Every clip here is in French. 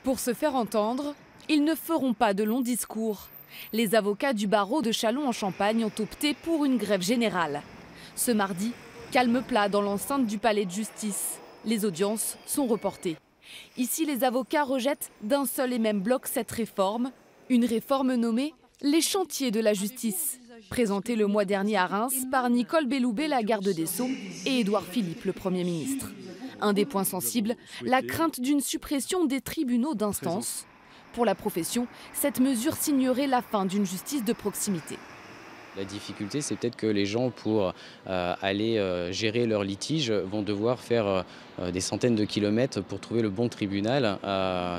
Pour se faire entendre, ils ne feront pas de longs discours. Les avocats du barreau de Châlons-en-Champagne ont opté pour une grève générale. Ce mardi, calme plat dans l'enceinte du palais de justice. Les audiences sont reportées. Ici, les avocats rejettent d'un seul et même bloc cette réforme. Une réforme nommée les chantiers de la justice, présentée le mois dernier à Reims par Nicole Belloubet, la garde des Sceaux, et Édouard Philippe, le Premier ministre. Un des points sensibles, la crainte d'une suppression des tribunaux d'instance. Pour la profession, cette mesure signerait la fin d'une justice de proximité. La difficulté, c'est peut-être que les gens, pour aller gérer leurs litiges, vont devoir faire des centaines de kilomètres pour trouver le bon tribunal,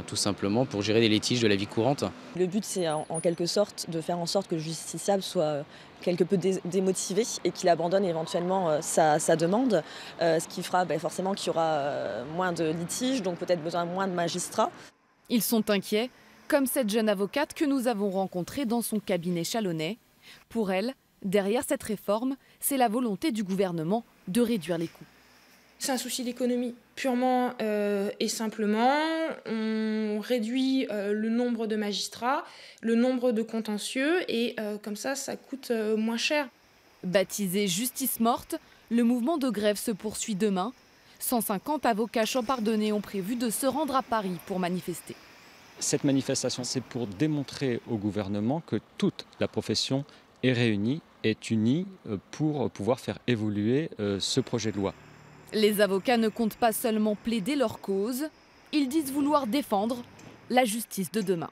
tout simplement pour gérer des litiges de la vie courante. Le but, c'est en quelque sorte de faire en sorte que le justiciable soit quelque peu démotivé et qu'il abandonne éventuellement sa demande, ce qui fera forcément qu'il y aura moins de litiges, donc peut-être besoin de moins de magistrats. Ils sont inquiets, comme cette jeune avocate que nous avons rencontrée dans son cabinet chalonnais. Pour elle, derrière cette réforme, c'est la volonté du gouvernement de réduire les coûts. C'est un souci d'économie, purement et simplement. On réduit le nombre de magistrats, le nombre de contentieux et comme ça coûte moins cher. Baptisé Justice morte, le mouvement de grève se poursuit demain. 150 avocats champardonnais ont prévu de se rendre à Paris pour manifester. Cette manifestation, c'est pour démontrer au gouvernement que toute la profession est réunie, est unie pour pouvoir faire évoluer ce projet de loi. Les avocats ne comptent pas seulement plaider leur cause, ils disent vouloir défendre la justice de demain.